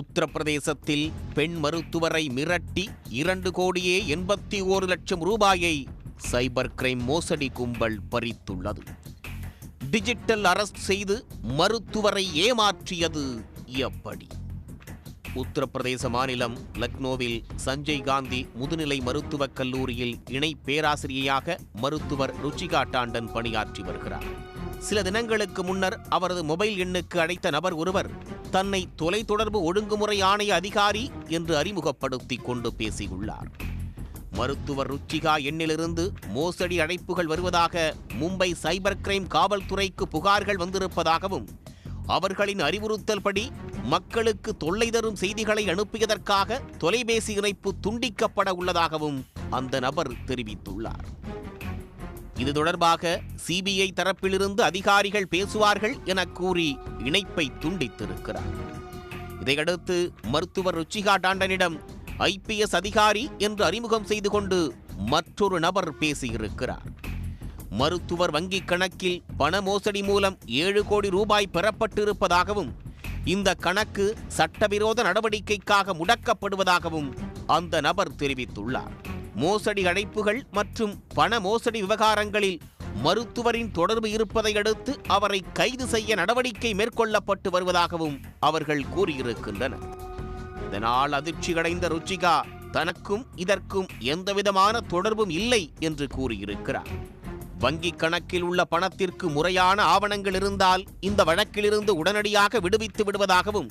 உத்தரப்பிரதேசத்தில் பெண் மருத்துவரை மிரட்டி 2,81,00,000 ரூபாயை சைபர் கிரைம் மோசடி கும்பல் பறித்துள்ளது. டிஜிட்டல் அரெஸ்ட் செய்து மருத்துவரை ஏமாற்றியது எப்படி? உத்தரப்பிரதேச மாநிலம் லக்னோவில் சஞ்சய் காந்தி முதுநிலை மருத்துவக் கல்லூரியில் இணை பேராசிரியையாக மருத்துவர் ருச்சிகா டாண்டன் பணியாற்றி வருகிறார். சில தினங்களுக்கு முன்னர் அவரது மொபைல் எண்ணுக்கு அழைத்த நபர் ஒருவர் தன்னை தொலைத்தொடர்பு ஒழுங்குமுறை ஆணைய அதிகாரி என்று அறிமுகப்படுத்திக் கொண்டு பேசியுள்ளார். மருத்துவர் ருச்சிகா எண்ணிலிருந்து மோசடி அழைப்புகள் வருவதாக மும்பை சைபர் கிரைம் காவல்துறைக்கு புகார்கள் வந்திருப்பதாகவும், அவர்களின் அறிவுறுத்தல்படி மக்களுக்கு தொல்லை தரும் செய்திகளை அனுப்பியதற்காக தொலைபேசி இணைப்பு துண்டிக்கப்பட உள்ளதாகவும் அந்த நபர் தெரிவித்துள்ளார். இது தொடர்பாக சிபிஐ தரப்பிலிருந்து அதிகாரிகள் பேசுவார்கள் என கூறி இணைப்பை துண்டித்திருக்கிறார். இதையடுத்து மருத்துவர் ருச்சிகா டாண்டனிடம் ஐபிஎஸ் அதிகாரி என்று அறிமுகம் செய்து கொண்டு மற்றொரு நபர் பேசியிருக்கிறார். மருத்துவர் வங்கிக் கணக்கில் பண மோசடி மூலம் 7 கோடி ரூபாய் பெறப்பட்டிருப்பதாகவும், இந்த கணக்கு சட்டவிரோத நடவடிக்கைக்காக முடக்கப்படுவதாகவும் அந்த நபர் தெரிவித்துள்ளார். மோசடி அழைப்புகள் மற்றும் பண மோசடி விவகாரங்களில் மருத்துவரின் தொடர்பு இருப்பதை அடுத்து அவரை கைது செய்ய நடவடிக்கை மேற்கொள்ளப்பட்டு வருவதாகவும் அவர்கள் கூறியிருக்கின்றனர். இதனால் அதிர்ச்சியடைந்த ருச்சிகா தனக்கும் இதற்கும் எந்தவிதமான தொடர்பும் இல்லை என்று கூறியிருக்கிறார். வங்கிக் கணக்கில் உள்ள பணத்திற்கு முறையான ஆவணங்கள் இருந்தால் இந்த வழக்கிலிருந்து உடனடியாக விடுவித்து விடுவதாகவும்,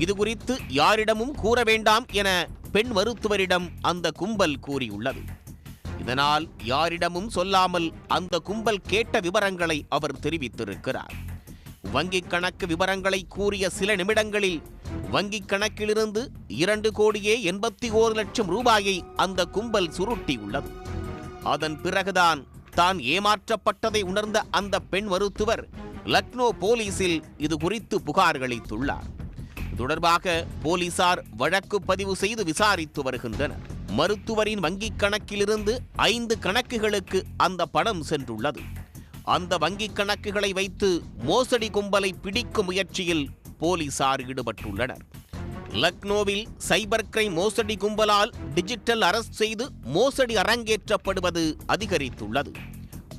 இதுகுறித்து யாரிடமும் கூற வேண்டாம் என பெண் மருத்துவரிடம் அந்த கும்பல் கூறியுள்ளது. இதனால் யாரிடமும் சொல்லாமல் அந்த கும்பல் கேட்ட விவரங்களை அவர் தெரிவித்திருக்கிறார். வங்கிக் கணக்கு விவரங்களை கூறிய சில நிமிடங்களில் வங்கிக் கணக்கிலிருந்து 2,81,00,000 ரூபாயை அந்த கும்பல் சுருட்டியுள்ளது. அதன் பிறகுதான் தான் ஏமாற்றப்பட்டதை உணர்ந்த அந்த பெண் மருத்துவர் லக்னோ போலீசில் இது குறித்து புகார் அளித்துள்ளார். தொடர்பாக போலீசார் வழக்கு பதிவு செய்து விசாரித்து வருகின்றனர். மருத்துவரின் வங்கிக் கணக்கிலிருந்து 5 கணக்குகளுக்கு அந்த பணம் சென்றுள்ளது. அந்த வங்கிக் கணக்குகளை வைத்து மோசடி கும்பலை பிடிக்கும் முயற்சியில் போலீசார் ஈடுபட்டுள்ளனர். லக்னோவில் சைபர் கிரைம் மோசடி கும்பலால் டிஜிட்டல் அரெஸ்ட் செய்து மோசடி அரங்கேற்றப்படுவது அதிகரித்துள்ளது.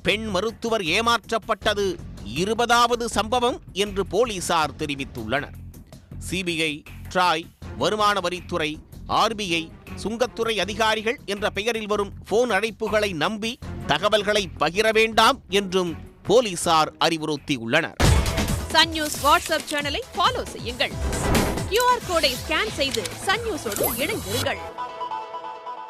பெண் மருத்துவர் ஏமாற்றப்பட்டது 20வது சம்பவம் என்று போலீசார் தெரிவித்துள்ளனர். சிபிஐ, ட்ராய், வருமான வரித்துறை, ஆர்பிஐ, சுங்கத்துறை அதிகாரிகள் என்ற பெயரில் வரும் போன் அழைப்புகளை நம்பி தகவல்களை பகிர வேண்டாம் என்றும் போலீசார் அறிவுறுத்தியுள்ளனர். சன் நியூஸ் வாட்ஸ்அப் சேனலை ஃபாலோ செய்யுங்கள். QR கோடை ஸ்கேன் செய்து சன் நியூஸோடு இணைந்திருங்கள்.